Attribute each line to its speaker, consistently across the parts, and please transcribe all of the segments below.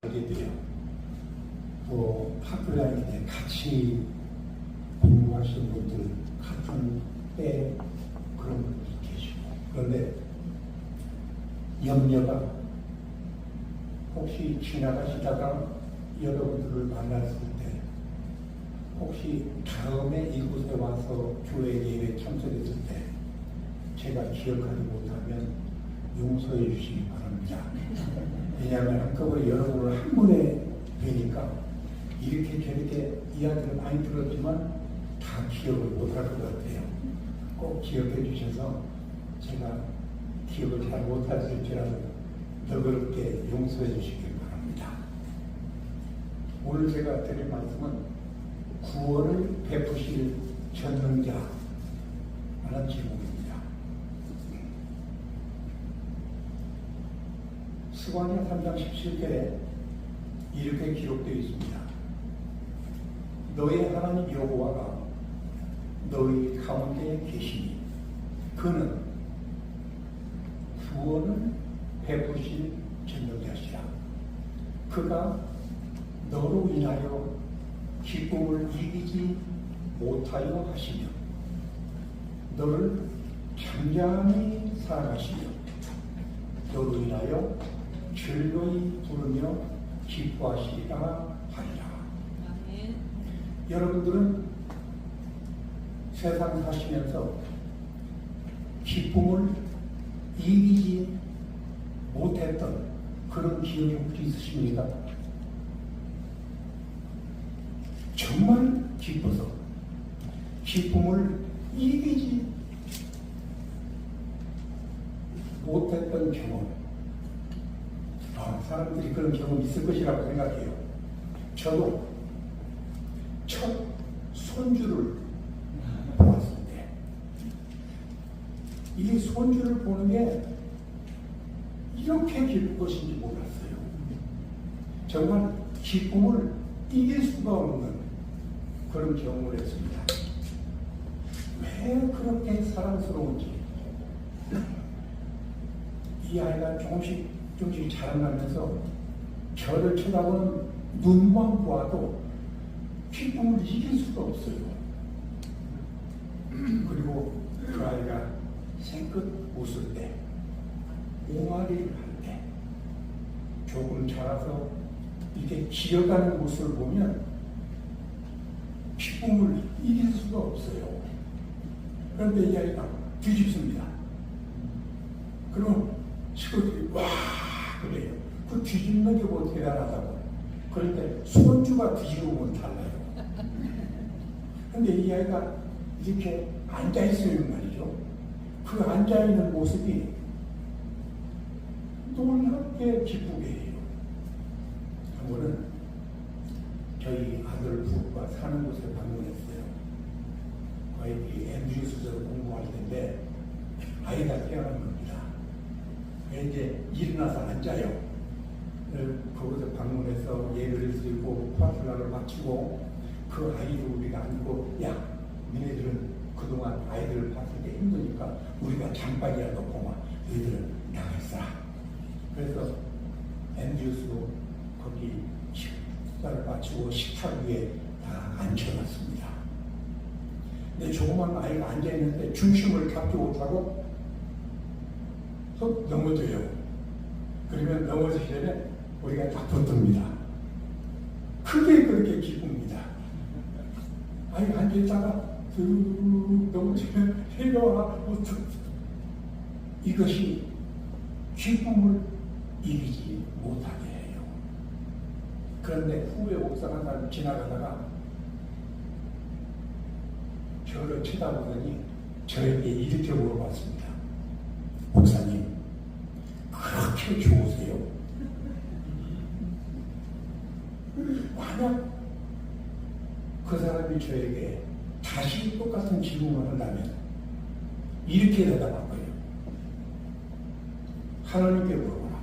Speaker 1: 아이들이요. 또 학교 다닐 때 같이 공부하시는 분들 같은 때 그런 분들이 계시고, 그런데 염려가 혹시 지나가시다가 여러분들을 만났을 때 혹시 다음에 이곳에 와서 교회 예배 참석했을 때 제가 기억하지 못하면 용서해 주시기 바랍니다. 왜냐하면 한꺼번에 여러분을 한 번에 뵈니까 이렇게 저렇게 이야기를 많이 들었지만 다 기억을 못할 것 같아요. 꼭 기억해 주셔서 제가 기억을 잘 못할지라도 너그럽게 용서해 주시기 바랍니다. 오늘 제가 드릴 말씀은 구원을 베푸실 전능자라는 제목입니다. 스가랴 3장 17절에 이렇게 기록되어 있습니다. 너의 하나님 여호와가 너희 가운데 계시니 그는 구원을 베푸실 전능자시라. 그가 너로 인하여 기쁨을 이기지 못하여 하시며 너를 잠잠히 사랑하시며 너로 인하여 즐거이 부르며 기뻐하시리라 하리라. 아멘. 여러분들은 세상 사시면서 기쁨을 이기지 못했던 그런 기억이 혹시 있으십니까? 정말 기뻐서 기쁨을 이기지 못했던 경험, 사람들이 그런 경험이 있을 것이라고 생각해요. 저도 첫 손주를 보았을 때 이 손주를 보는 게 이렇게 기쁠 것인지 몰랐어요. 정말 기쁨을 이길 수가 없는 그런 경험을 했습니다. 왜 그렇게 사랑스러운지, 이 아이가 조금씩 자라나면서 저를 쳐다보는 눈만 보아도 기쁨을 이길 수가 없어요. 그리고 그 아이가 생긋 웃을 때, 옹알이를 할 때, 조금 자라서 이렇게 기어가는 모습을 보면 기쁨을 이길 수가 없어요. 그런데 이 아이가 뒤집습니다. 그럼 친구들이 와 그래요. 그 뒤집는 게 뭐 대단하다고. 그런데 손주가 뒤집으면 달라요. 근데 이 아이가 이렇게 앉아있어요 말이죠. 그 앉아있는 모습이 놀랍게 기쁘게 해요. 한 번은 저희 아들 부부가 사는 곳에 방문했어요. 아이들이 MG수저로 공부할 텐데 아이가 깨어난 겁니다. 이제 일어나서 앉아요. 거기서 방문해서 예배를 드리고 파트너를 마치고 그 아이를 우리가 안고, 야, 너희들은 그동안 아이들을 봤을 때 힘드니까 우리가 잠깐이라도 보마. 너희들은 나가 있어라. 그래서 MG수로 거기 식사를 마치고 식탁 위에 다 앉혀놨습니다. 근데 조그만 아이가 앉아있는데 중심을 잡지 못하고 속 넘어져요. 그러면 넘어지기 전에 우리가 다 붙듭니다. 크게 그렇게 기쁩니다. 아이가 앉아있다가 쭉 넘어지면 해가 와. 이것이 기쁨을 이기지 못하게 해요. 그런데 후에 옥상 한 지나가다가 저를 쳐다보더니 저에게 이렇게 물어봤습니다. 목사님, 그렇게 좋으세요? 만약 그 사람이 저에게 다시 똑같은 질문을 한다면 이렇게 대답할 거예요. 하나님께 물어봐라.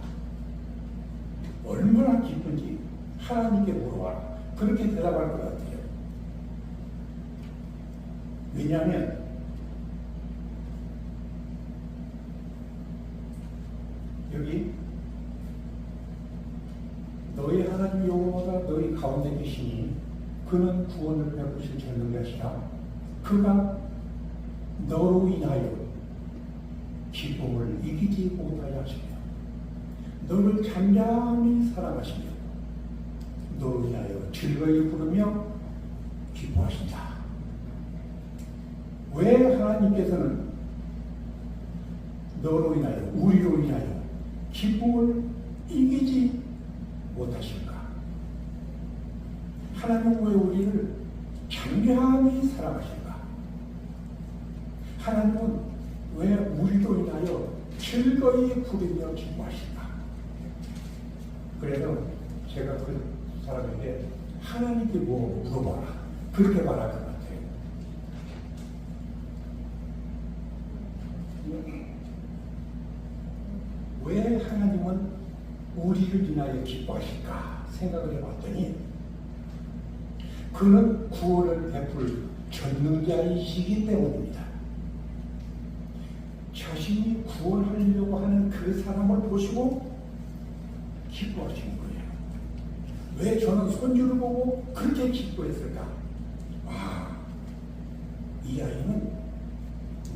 Speaker 1: 얼마나 기쁜지 하나님께 물어봐라. 그렇게 대답할 것 같아요. 왜냐하면 여기 너희 하나님 여호와가 너희 가운데 계시니 그는 구원을 베푸실 전능자시라. 그가 너로 인하여 기쁨을 이기지 못하여 하시며 너를 잠잠히 사랑하시며 너로 인하여 즐거이 부르며 기뻐하신다. 왜 하나님께서는 너로 인하여 우리로 인하여 기쁨을 이기지 못하실까? 하나님은 왜 우리를 잠잠히 사랑하실까? 하나님은 왜 우리로 인하여 즐거이 부르며 기뻐하실까? 그래서 제가 그 사람에게 하나님께 뭐 물어봐라. 그렇게 말할 것 같아요. 왜 하나님은 우리를 인하여 기뻐하실까 생각을 해봤더니 그는 구원을 베풀 전능자이시기 때문입니다. 자신이 구원하려고 하는 그 사람을 보시고 기뻐하시는 거예요. 왜 저는 손주를 보고 그렇게 기뻐했을까? 아, 이 아이는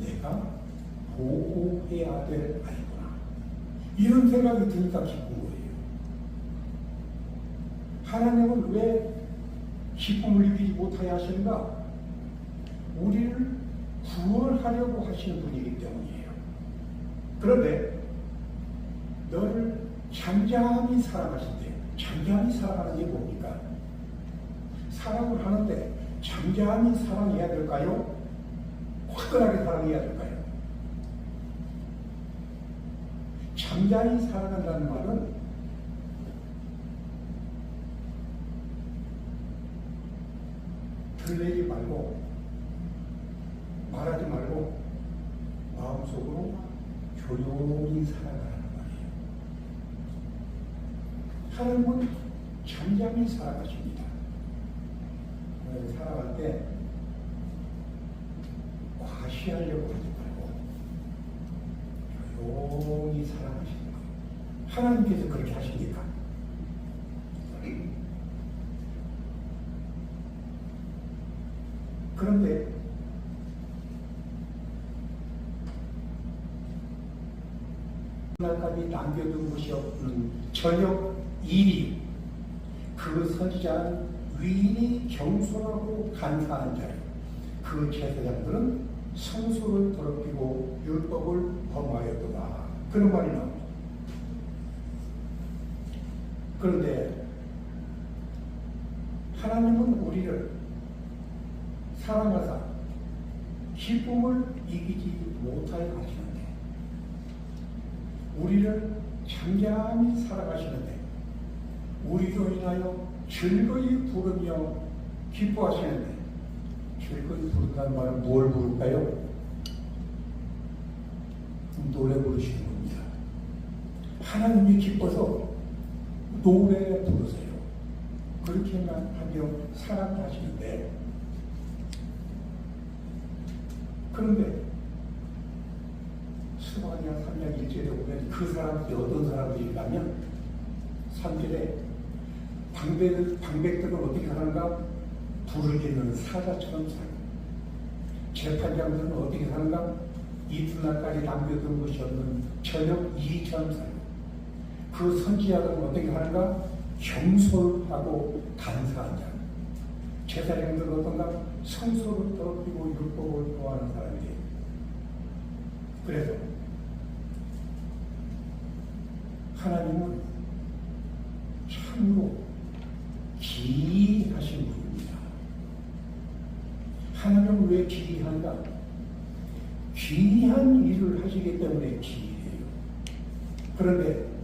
Speaker 1: 내가 보호해야 될 아이구나. 이런 생각이 드니까 기쁜 거예요. 하나님은 왜 기쁨을 이기지 못하여 하시는가? 우리를 구원하려고 하시는 분이기 때문이에요. 그런데 너를 잠잠히 사랑하신대요. 잠잠히 사랑하는 게 뭡니까? 사랑을 하는데 잠잠히 사랑해야 될까요? 화끈하게 사랑해야 될까요? 잠잠히 사랑한다는 말은 들리지 말고 말하지 말고 마음속으로 조용히 살아가라는 말이에요. 하나님은 잠잠히 살아가십니다. 살아갈 때 과시하려고 하지 말고 조용히 살아가시는 거예요. 하나님께서 그렇게 하십니까? 그런데 날까지 남겨둔 것이 없는 저녁 1위 그 선지자는 위인이 경솔하고 간사한 자요. 그 제사장들은 성소를 더럽히고 율법을 범하였도다. 그런 말이 나옵니다. 그런데 하나님은 우리를 사랑하사 기쁨을 이기지 못하여 하시는데 우리를 잠잠히 살아가시는데 우리로 인하여 즐거이 부르며 기뻐하시는데 즐거이 부른다는 말은 뭘 부를까요? 노래 부르시는 겁니다. 하나님이 기뻐서 노래 부르세요. 그렇게만 하며 사랑하시는데 그런데 스바냐 3장 1절에 보면 그 사람들이 어떤 사람들이라면 3절에 방백들은 어떻게 사는가? 불을 지르는 사자처럼 살고 재판장들은 어떻게 사는가? 이튿날까지 남겨둔 것이 없는 저녁 이처럼 살고 그 선지자들은 어떻게 하는가? 경솔하고 간사한 자. 제사장들은 어떤가? 성소를 더럽히고 율법을 보호하는 사람이에요. 그래서 하나님은 참으로 기이하신 분입니다. 하나님은 왜 기이한가? 기이한 일을 하시기 때문에 기이해요. 그런데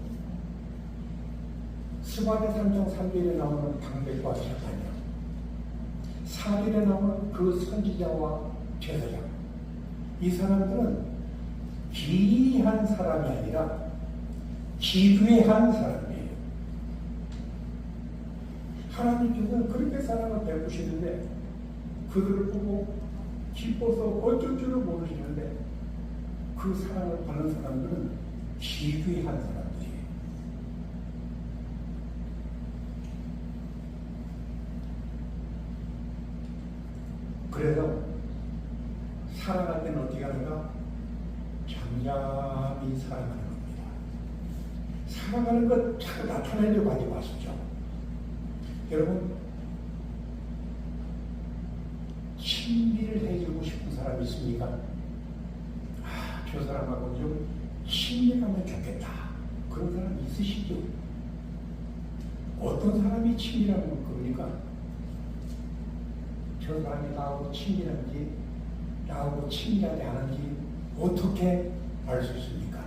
Speaker 1: 스바냐 3장 3절에 나오는 방백과 재판장, 4절에 나오는 그 선지자와 제사장, 이 사람들은 기이한 사람이 아니라 기괴한 사람이에요. 하나님께서는 그렇게 사랑을 베푸시는데 그들을 보고 기뻐서 어쩔 줄을 모르시는데 그 사랑을 받는 사람들은 기괴한 사람들이에요. 그래서 살아갈 때는 어떻게 하는가? 잠잠히 살아가는 겁니다. 살아가는 것 자꾸 나타내려고 하지 마시죠. 여러분, 친밀을 해주고 싶은 사람이 있습니까? 저 사람하고 좀 친밀하면 좋겠다. 그런 사람이 있으시죠? 어떤 사람이 친밀한 겁니까? 저 사람이 나하고 친밀한지, 나하고 친밀하지 않은지 어떻게 알 수 있습니까?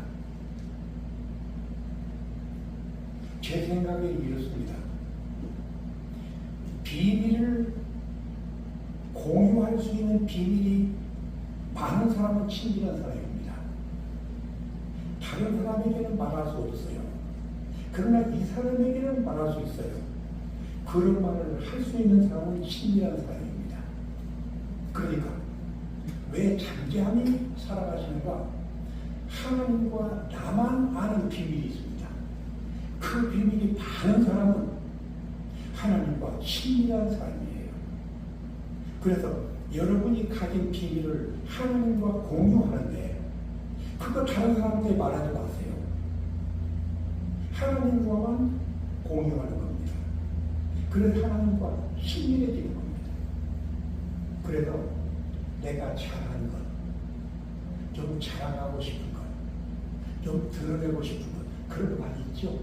Speaker 1: 제 생각에 이렇습니다. 비밀을 공유할 수 있는 비밀이 많은 사람은 친밀한 사람입니다. 다른 사람에게는 말할 수 없어요. 그러나 이 사람에게는 말할 수 있어요. 그런 말을 할 수 있는 사람은 친밀한 사람입니다. 그러니까 왜 잠잠히 살아가시는가? 하나님과 나만 아는 비밀이 있습니다. 그 비밀이 많은 사람은 하나님과 친밀한 사람이에요. 그래서 여러분이 가진 비밀을 하나님과 공유하는데 그거 다른 사람한테 말하지 마세요. 하나님과만 공유하는 겁니다. 그래서 하나님과 친밀해지는 겁니다. 그래서 내가 잘하는 것, 좀 자랑하고 싶은 것, 좀 드러내고 싶은 것, 그런 거 많이 있죠?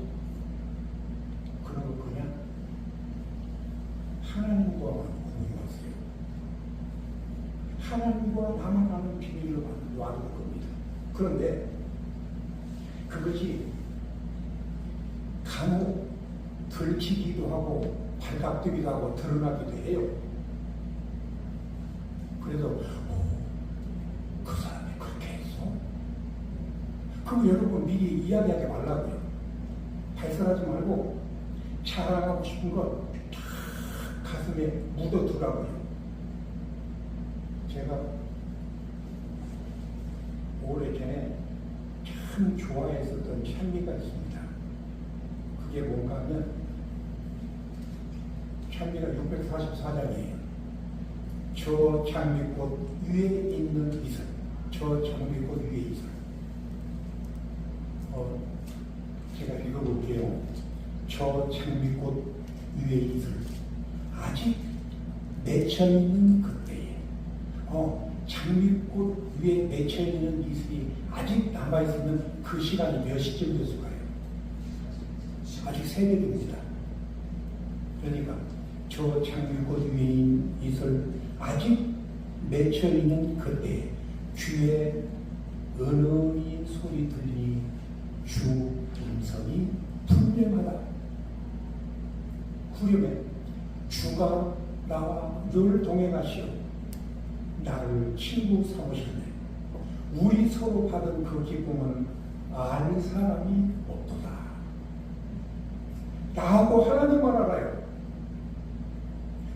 Speaker 1: 그런 거 그냥 하나님과만 공유하세요. 하나님과 나만 아는 비밀로 놔둘 겁니다. 그런데 그것이 간혹 들키기도 하고 발각되기도 하고 드러나기도 해요. 그래서 그 사람이 그렇게 했어? 그럼 여러분 미리 이야기하지 말라고요. 발설하지 말고 자랑하고 싶은 거 다 가슴에 묻어두라고요. 제가 오래전에 참 좋아했었던 찬미가 있습니다. 그게 뭔가 하면 찬미가 644장이에요. 저 장미꽃 위에 있는 이슬, 저 장미꽃 위에 이슬. 제가 읽어볼게요. 저 장미꽃 위에 이슬, 아직 맺혀있는 그때에, 장미꽃 위에 맺혀있는 이슬이 아직 남아있으면 그 시간이 몇 시쯤 됐을까요? 아직 새벽입니다. 그러니까 저 장미꽃 위에 있는 이슬 아직 맺혀있는 그때 귀에 은은히 소리 들리니 주 음성이 분명하다. 후렴에 주가 나와 늘 동행하시어 나를 친구 삼으셨네. 우리 서로 받은 그 기쁨은 알 사람이 없도다. 나하고 하나님만 알아요.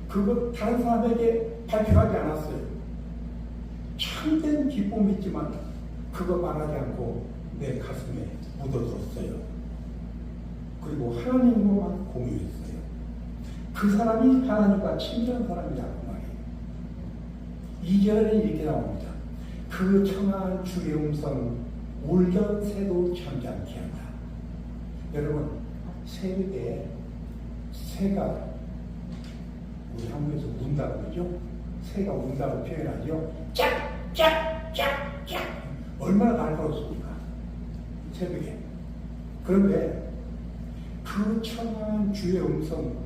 Speaker 1: 그것 다른 사람에게 발표하지 않았어요. 참된 기쁨이 있지만 그거 말하지 않고 내 가슴에 묻어뒀어요. 그리고 하나님과만 공유했어요. 그 사람이 하나님과 친밀한 사람이라고 말이에요. 2절에 이렇게 나옵니다. 그 청한 주의 음성 울던 새도 잠잠케 한다. 여러분, 새벽에 새가 우리 한국에서 운다고 그러죠? 새가 운다고 표현하죠? 짝짝짝짝 얼마나 날카롭습니까? 새벽에. 그런데 그 청한 주의 음성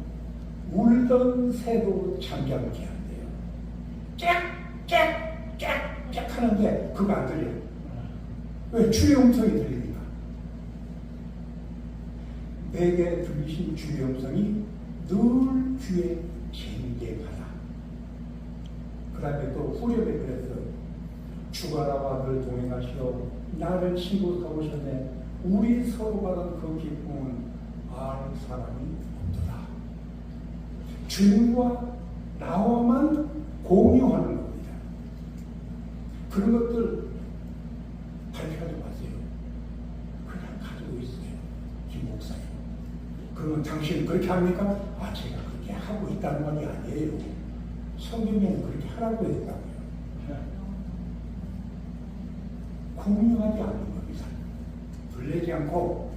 Speaker 1: 울던 새도 잠잠케 한대요. 짝짝짝짝 하는데 그거 안 들려요. 왜? 주의 음성이 들리니까. 내게 들리신 주의 음성이 늘 귀에 쟁쟁하다. 그 다음에 또 후렴에 그랬어요. 주가 나와 늘 동행하시어 나를 친구 삼으셨네. 우리 서로 받은 그 기쁨은 알 사람이 없더라. 주님과 나와만 공유하는 겁니다. 그런 것들 발표하지 마세요. 그냥 가지고 있어요. 김 목사님. 그러면 당신 그렇게 합니까? 제가 그렇게 하고 있다는 말이 아니에요. 성경에는 그렇게 하라고 했다고요. 공유하지 않는 겁니다. 불내지 않고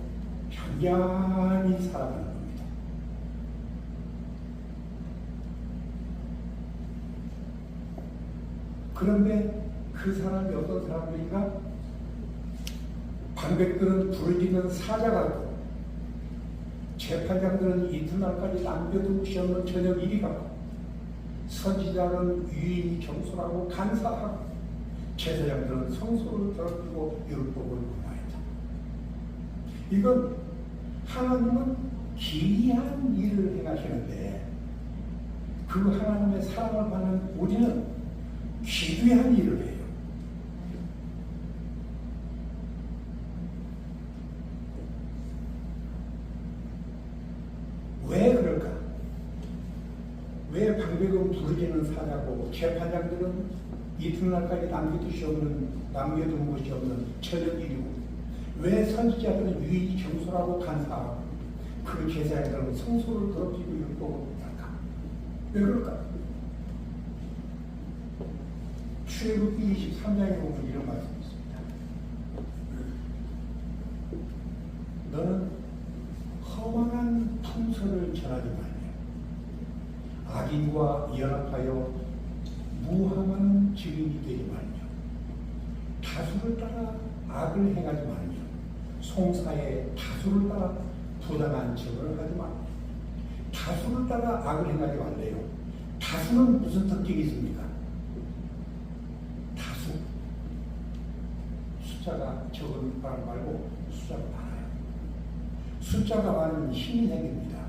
Speaker 1: 편견히 살아가는 겁니다. 그런데 그 사람이 어떤 사람들인가? 방백들은 부르짖는 사자 같고 재판장들은 이튿날까지 남겨둔 시 없는 저녁 일이 같고 선지자는 유인이 경솔하고 간사하고 제사장들은 성소를 더럽히고 율법을 공부하였다. 이건 하나님은 기이한 일을 행하시는데 그 하나님의 사랑을 받는 우리는 기괴한 일을 해요. 왜 그럴까? 왜 방백은 부르짖는 사자고 재판장들은 이튿날까지 남겨둔 것이 없는 저녁일이고 왜 선지자들은 유인이 경솔하고 간사하고 그 제사장들은 성소를 더럽히고 율법을 못할까? 왜 그럴까? 출애굽기 23장에 보면 이런 말씀이 있습니다. 너는 허망한 풍설을 전하지 말며 악인과 연합하여 무함하는 증인이 되지 말며 다수를 따라 악을 행하지 말며 송사에 다수를 따라 부당한 증언을 하지 말며 다수를 따라 악을 행하지 말래요. 다수는 무슨 특징이 있습니까? 다수 숫자가 적은 사람 말고 숫자가 많아요. 숫자가 많으면 힘이 생깁니다.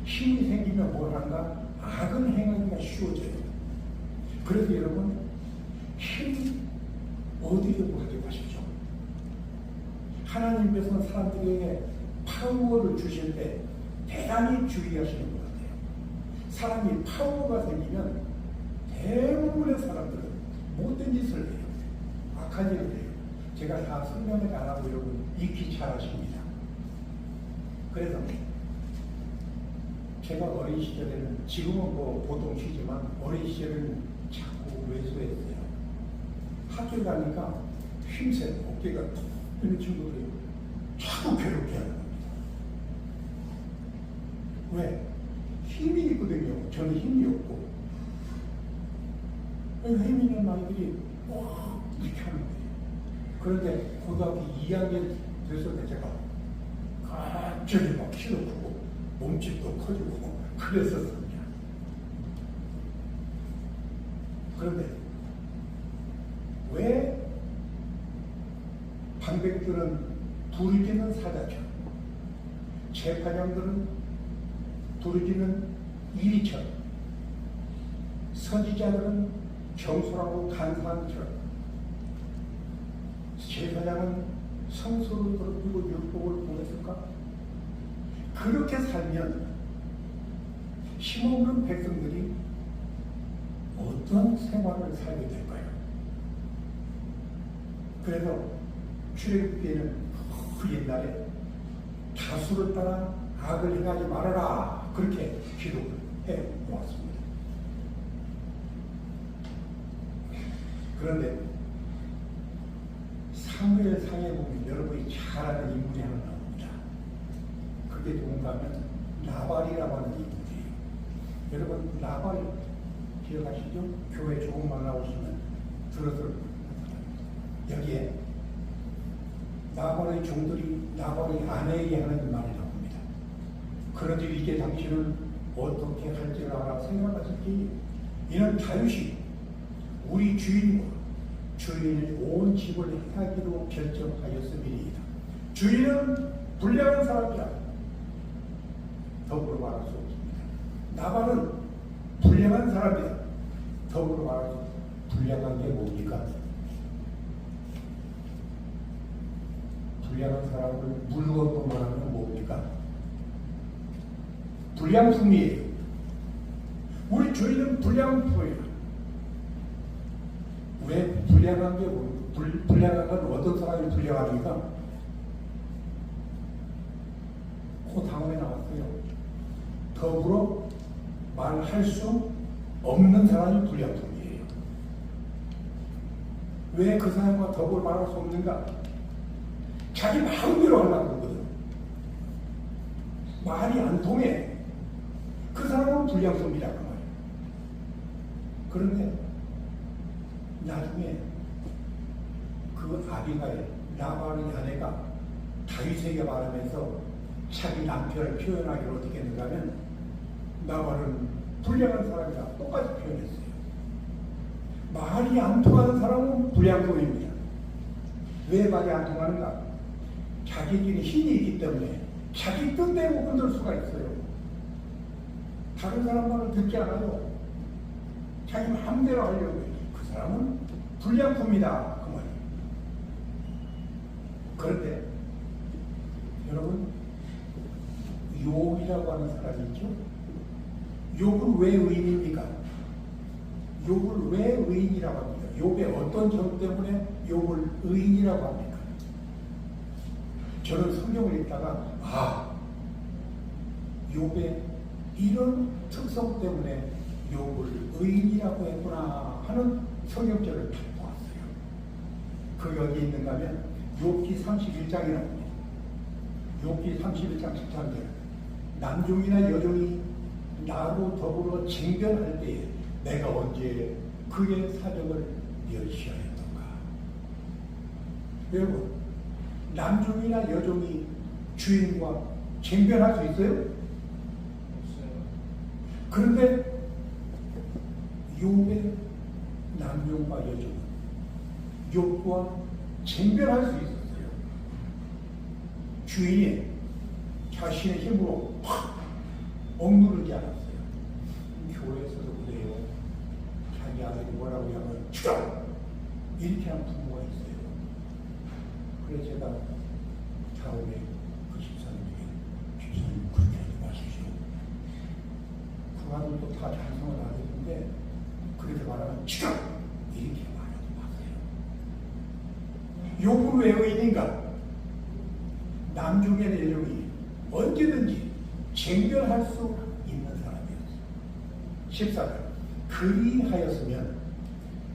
Speaker 1: 힘이 생기면 뭘 하는가? 악을 행하기가 쉬워져요. 그래서 여러분 힘 얻으려고 하지 마십시오. 하나님께서는 사람들에게 파워를 주실 때 대단히 주의하시는 것 같아요. 사람이 파워가 생기면 대부분의 사람들은 못된 짓을 해요. 악한 일을 해요. 제가 다 설명을 안 하고 여러분 익히 잘 아십니다. 그래서 제가 어린 시절에는 지금은 뭐 보통 쉬지만 어린 시절에는 자꾸 외소했어요. 학교 가니까 힘센 어깨가 이런 친구들이 자꾸 괴롭게 하는 겁니다. 왜? 힘이 있거든요. 저는 힘이 없고. 힘이 있는 아이들이 이렇게 하는 거예요. 그런데 고등학교 2학년 됐을 때 제가 갑자기 막 키도 크고 몸집도 커지고 그랬었습니다. 그런데 왜 방백들은 부르짖는 사자처럼 재판장들은 부르짖는 이리처럼 선지자들은 경솔하고 간사한 처럼 제사장은 성소를 더럽히고 율법을 보냈을까? 그렇게 살면 힘없는 백성들이 어떤 생활을 살게 될까요? 그래서 출애굽기에는 그 옛날에 다수를 따라 악을 행하지 말아라 그렇게 기록을 해 모았습니다. 그런데 사무엘상에 보면 여러분이 잘 아는 인물이 하나 나옵니다. 그게 누군가 하면 나발이라고 하는 인물이에요. 여러분 나발 기억하시죠? 교회 조금만 나오시면 들어서 여기에 나발의 종들이 나발의 아내에게 하는 말이 나옵니다. 그런지 이제 당신은 어떻게 할지를 알아 생각하셨기 이는 다윗이 우리 주인과 주인의 온 집을 해하기로 결정하였음이니이다. 주인은 불량한 사람이라 더불어 말할 수 없습니다. 나발은 불량한 사람이다. 더불어 말할 수 없습니다. 불량한 게 뭡니까? 불량한 사람을 물건으로 말하는 뭡니까? 불량품이에요. 우리 주인은 불량품이에요. 왜 불량한 게 불량한 건 어떤 사람이 불량합니까? 그 다음에 나왔어요. 더불어 말할 수 없는 사람이 불량품이에요. 왜 그 사람과 덕을 말할 수 없는가? 자기 마음대로 하려고 그러거든. 말이 안 통해. 그 사람은 불량품이라고 말이야. 그런데 나중에 그 아비가일, 나발의 아내가 다윗에게 말하면서 자기 남편을 표현하기를 어떻게 했는가 하면 나발은 불량한 사람이다 똑같이 표현했어요. 말이 안 통하는 사람은 불량품입니다. 왜 말이 안 통하는가? 자기에게 힘이 있기 때문에 자기 뜻대로 흔들 수가 있어요. 다른 사람 말을 듣지 않아요. 자기 마음대로 하려고 해요. 그 사람은 불량품이다 그 말이에요. 그런데 여러분, 욥이라고 하는 사람이 있죠? 욥은 왜 의인입니까? 욥을 왜 의인이라고 합니까? 욥의 어떤 점 때문에 욥을 의인이라고 합니까? 저는 성경을 읽다가 욥의 이런 특성 때문에 욥을 의인이라고 했구나 하는 성경절을 보았어요. 그 여기 있는가 하면 욥기 31장이 나옵니다. 욥기 31장 13절 남종이나 여종이 나로 더불어 쟁변할 때에 내가 언제 그의 사정을 멸시하였던가. 여러분, 남종이나 여종이 주인과 쟁변할 수 있어요? 없어요. 그런데 욥의 남종과 여종은 욥과 쟁변할 수 있었어요. 주인이 자신의 힘으로 확 억누르지 않았어요. 교회에서도 그래요. 자기 아들이 뭐라고 하면 죽여! 이렇게 하는 부모가 있어요. 그래서 제가 다음에 그 집사님에게 집사님 그렇게 하지 마십시오. 그 아들도 다 찬성을 안 했는데 그렇게 말하면 죽여! 이렇게 말하지 마세요. 욥은 왜 의인인가? 남중의 내력이 언제든지 쟁변할 수 있는 사람이었어요. 14절 그리하였으면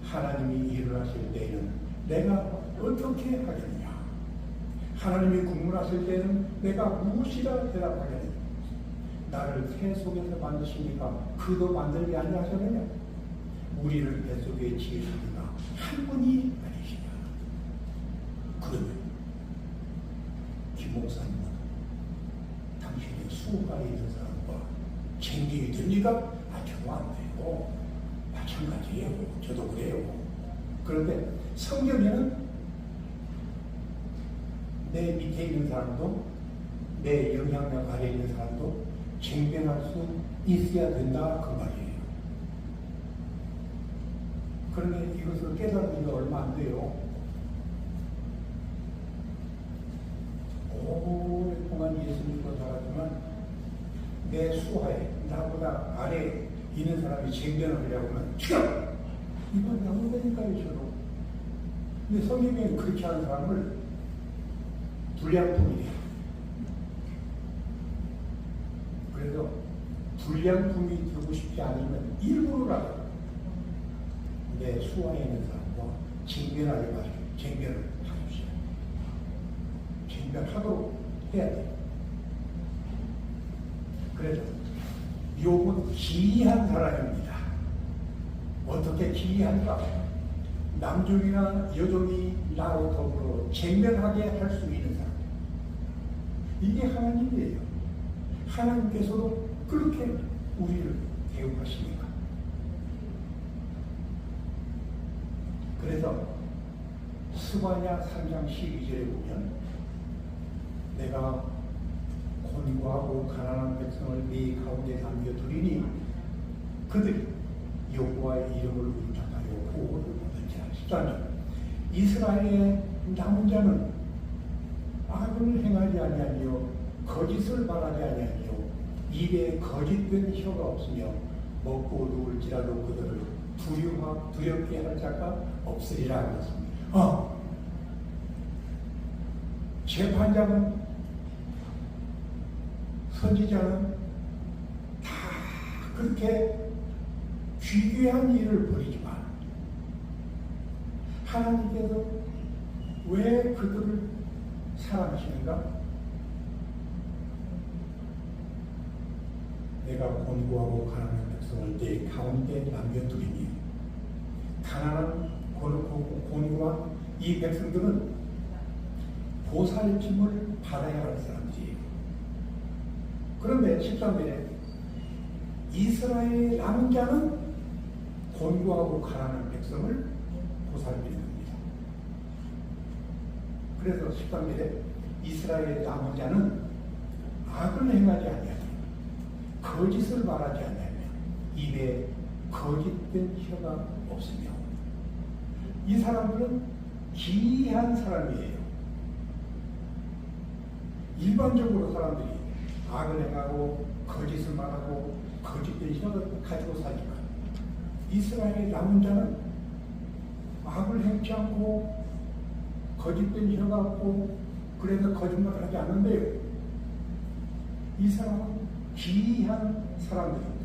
Speaker 1: 하나님이 일을 하실 때에는 내가 어떻게 하겠느냐? 하나님이 국문하실 때는 내가 무엇이라 대답하겠느냐? 나를 태 속에서 만드시니까 그도 만들지 아니하셨느냐? 우리를 뱃속에 지으시니까 한 분이 아니시냐? 그러면 김 목사님은 당신의 수가에 있는 사람과 쟁쟁이 됩니까? 저도 안 돼요. 마찬가지예요. 저도 그래요. 그런데 성경에는 내 밑에 있는 사람도 내 영향력 아래에 있는 사람도 쟁변할 수 있어야 된다 그 말이에요. 그런데 이것을 깨달은 지가 얼마 안 돼요. 오랫동안 예수님과 살았지만 내 수하에 나보다 아래에 있는 사람이 쟁변을 하려고 하면 죽여! 이건 나오다니까요 저도. 근데 성경에는 그렇게 하는 사람을 불량품이에요. 그래서 불량품이 되고 싶지 않으면 일부러라도 내 수하에 있는 사람과 쟁변하지 마십시오. 쟁변을 하십시오. 쟁변하도록 해야 돼요. 그래서 욥은 기이한 사람입니다. 어떻게 기이한가? 남종이나 여종이 나로 더불어 쟁변하게 할 수 있는 사람. 이게 하나님이에요. 하나님께서도 그렇게 우리를 대우하십니까? 그래서 스바냐 3장 12절에 보면 내가 곤고하고 가난한 백성을 네 가운데 남겨두리니 그들이 여호와의 이름을 의탁하여 보호를 받을지라. 14절 이스라엘의 남은 자는 악을 행하지 아니하며 거짓을 말하지 아니하며 입에 거짓된 혀가 없으며 먹고 누울지라도 그들을 두렵게 할 자가 없으리라 그랬습니다. 재판장은 선지자는 다 그렇게 귀귀한 일을 벌이지만 하나님께서 왜 그들을 사랑하시는가? 내가 곤고하고 가난한 백성을 내 가운데 남겨두리니 가난한 곤고한 이 백성들은 보살핌을 받아야 할 사람들이에요. 그런데 13절에 이스라엘의 남은 자는 곤고하고 가난한 백성을 보살피는 겁니다. 그래서 13절에 이스라엘의 남은 자는 악을 행하지 아니하며 거짓을 말하지 아니하며 입에 거짓된 혀가 없으며 이 사람들은 기이한 사람이에요. 일반적으로 사람들이 악을 행하고 거짓을 말하고 거짓된 혀를 가지고 살지만 이스라엘의 남은 자는 악을 행치 않고 거짓된 혀가 없고 그래서 거짓말을 하지 않는데요. 이 사람은 기이한 사람들입니다.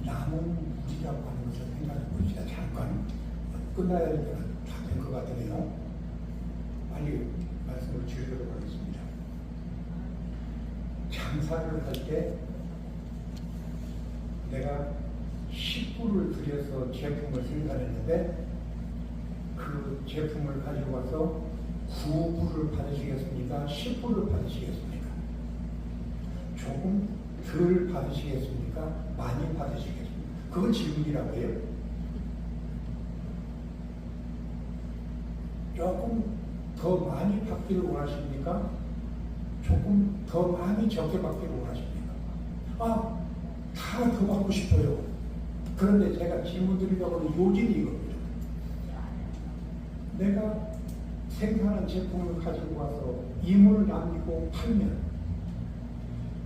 Speaker 1: 남은 무지라고 하는 것을 생각해 보시다. 잠깐 끝나야 될 때가 다 된 것 같으네요. 빨리 말씀을 드리도록 하겠습니다. 장사를 할 때 내가 10불을 들여서 제품을 생산했는데 그 제품을 가지고 와서 9불을 받으시겠습니까? 10불을 받으시겠습니까? 조금 덜 받으시겠습니까? 많이 받으시겠습니까? 그건 질문이라고 해요. 조금 더 많이 받기를 원하십니까? 조금 더 많이 적게 받기를 원하십니까? 다 더 받고 싶어요. 그런데 제가 질문 드리려고 하는 요진이 이겁니다. 내가 생산한 제품을 가지고 와서 임을 남기고 팔면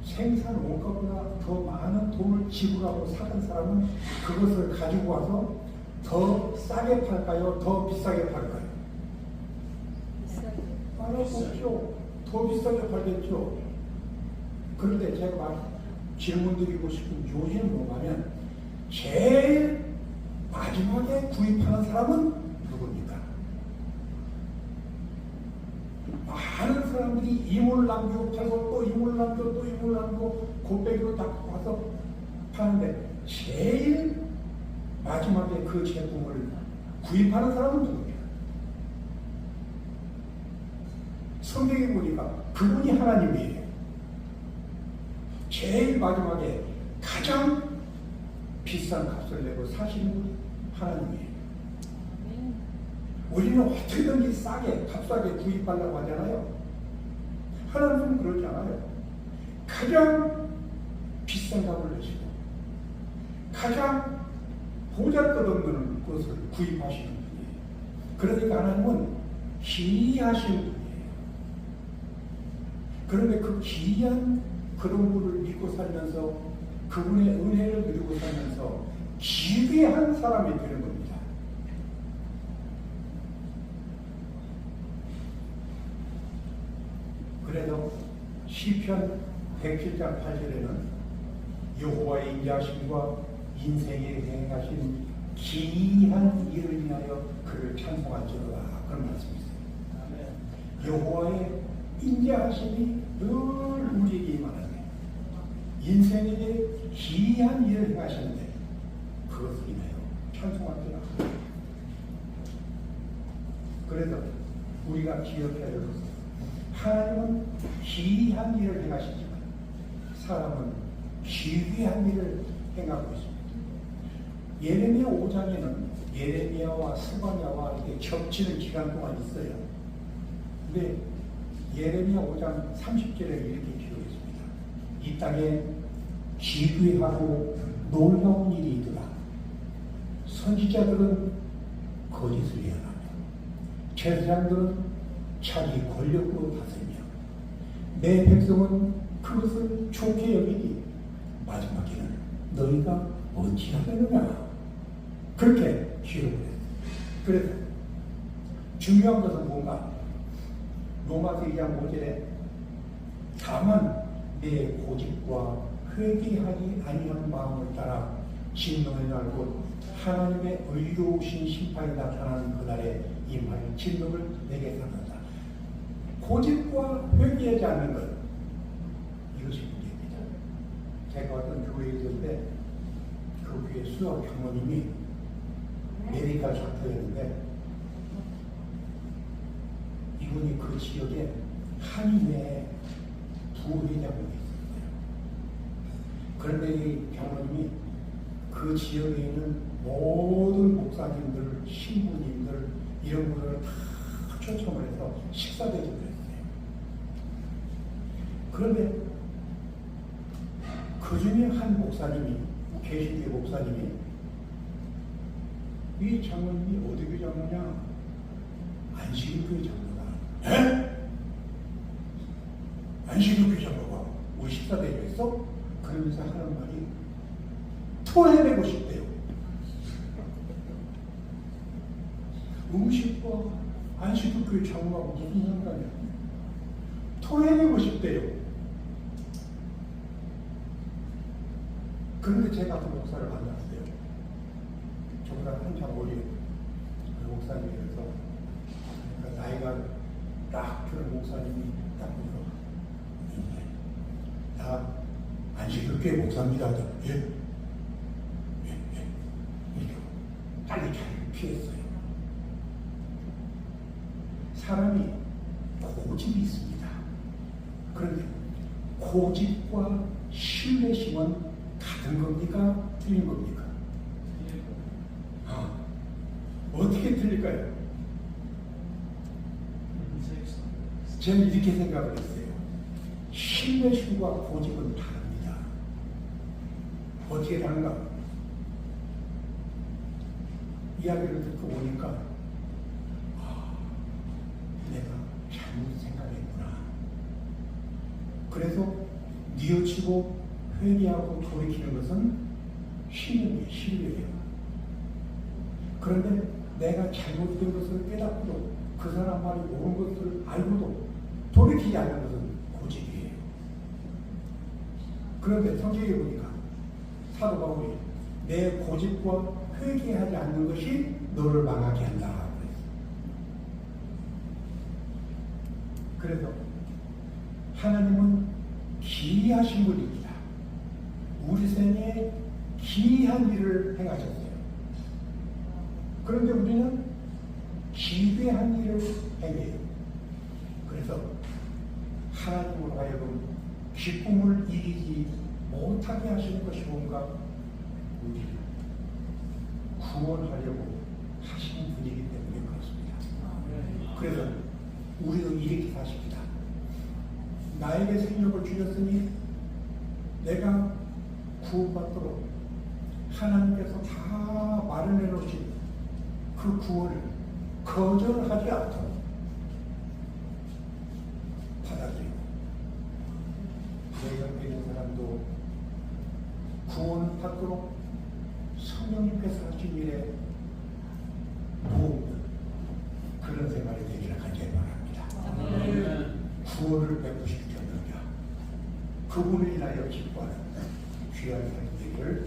Speaker 1: 생산 원가보다 더 많은 돈을 지불하고 사는 사람은 그것을 가지고 와서 더 싸게 팔까요? 더 비싸게 팔까요? 말할 수 없죠. 더 비싸게 팔겠죠. 그런데 제가 질문 드리고 싶은 요지는 뭐냐면 제일 마지막에 구입하는 사람은 누굽니까? 많은 사람들이 이물을 남기고 팔고 또 이물을 남기고 또 이물을 남기고 곱빼기로 딱 와서 파는데 제일 마지막에 그 제품을 구입하는 사람은 누굽니까? 성경에 보니까 그분이 하나님이에요. 제일 마지막에 가장 비싼 값을 내고 사시는 분이 하나님이에요. 우리는 어떻게든지 싸게 값싸게 구입하려고 하잖아요. 하나님은 그러지 않아요. 가장 비싼 값을 내시고 가장 보잘것없는 것을 구입하시는 분이에요. 그러니까 하나님은 기이하신 분이에요. 그런데 그 기이한 그런 분을 믿고 살면서 그분의 은혜를 누리고 살면서 기괴한 사람이 되는 겁니다. 그래서 시편 107장 8절에는 여호와의 인자하심과 인생에 행하신 기이한 일을 인하여 그를 찬송할지어다 그런 말씀이 있어요. 여호와의 인자하심이 늘 우리에게 임하는데 인생에게 기이한 일을 행하셨는데 그것을 인하여 찬송할지어다. 그래서 우리가 기억해야 할 것은 하나님은 기이한 일을 행하시지만 사람은 기괴한 일을 행하고 있습니다. 예레미야 5장에는 예레미야와 스바냐와 이렇게 겹치는 기간 동안 있어요. 근데 예레미야 5장 30절에 이렇게 기록했습니다. 이 땅에 기괴하고 놀라운 일이 있더라. 선지자들은 거짓을 예언하며 제사장들은 자기 권력으로 다스리며 내 백성은 그것을 좋게 여기니 마지막에는 너희가 어찌하겠느냐 그렇게 기록을 했어요. 그래서 중요한 것은 뭔가 로마서 2장 5절에 다만 내 고집과 회개하지 아니하는 마음을 따라 진노의 날 곧 하나님의 의로우신 심판이 나타나는 그날에 임하여 진노를 내게 받는다. 고집과 회개하지 않는 것, 이것이 문제입니다. 제가 어떤 교회에 있을 때 그 교회 수석 장로님이 메디컬 닥터였는데 이분이 그 지역에 한인회 부회장이 있었어요. 그런데 이 장로님이 그 지역에 있는 모든 목사님들, 신부님들 이런 분들을 다 초청을 해서 식사 대접을 했어요. 그런데 그 중에 한 목사님이, 개신교회 목사님이 이 장로님이 어디 교회 장로냐? 안식일교회 장로다. 에? 안식일교회 장로가 우리 식사 대접했어? 그러면서 하는 말이 토해내고 싶대요. 음식과 안식일교회 장로하고 무슨 상관이야? 토해내고 싶대요. 그런데 제가 그 목사를 만났어요. 저보다 한참 어린 그 목사님이라서 그러니까 나이가 딱 그런 목사님이 딱 보니까 나 안식일교회 목사입니다. 예? 이렇게 빨리 잘 피했어요. 사람이 고집이 있습니다. 그런데 고집과 신뢰심은 같은 겁니까? 틀린 겁니까? 어떻게 틀릴까요? 저는 이렇게 생각을 했어요. 신뢰심과 고집은 다릅니다. 어떻게 다른가? 이야기를 듣고 보니까 내가 잘못 생각했구나. 그래서 뉘우치고 회개하고 돌이키는 것은 신뢰예요, 신뢰예요. 그런데 내가 잘못된 것을 깨닫고도 그 사람 말이 옳은 것을 알고도 돌이키지 않는 것은 고집이에요. 그런데 성경에 보니까 사도 바울이 내 고집과 회개하지 않는 것이 너를 망하게 한다. 그래서 하나님은 기이하신 분입니다. 우리 생에 기이한 일을 행하셨어요. 그런데 우리는 기괴한 일을 행해요. 그래서 하나님으로 하여금 기쁨을 이기지 못하게 하시는 것이 뭔가 우리를 구원하려고 하시는 분이기 때문에 그렇습니다. 그래서 우리도 이렇게 사십니다. 나에게 생명을 주셨으니 내가 구원받도록 하나님께서 다 마련해 놓으신 그 구원을 거절하지 않도록 받아들이고 내 옆에 있는 사람도 구원을 받도록 성령님께서 하신 일에 도움 그런 생활이 되기를 간절히 바랍니다. 구원을 베푸실 줄 아느냐 그분을 인하여 기뻐하는 귀한 삶 되기를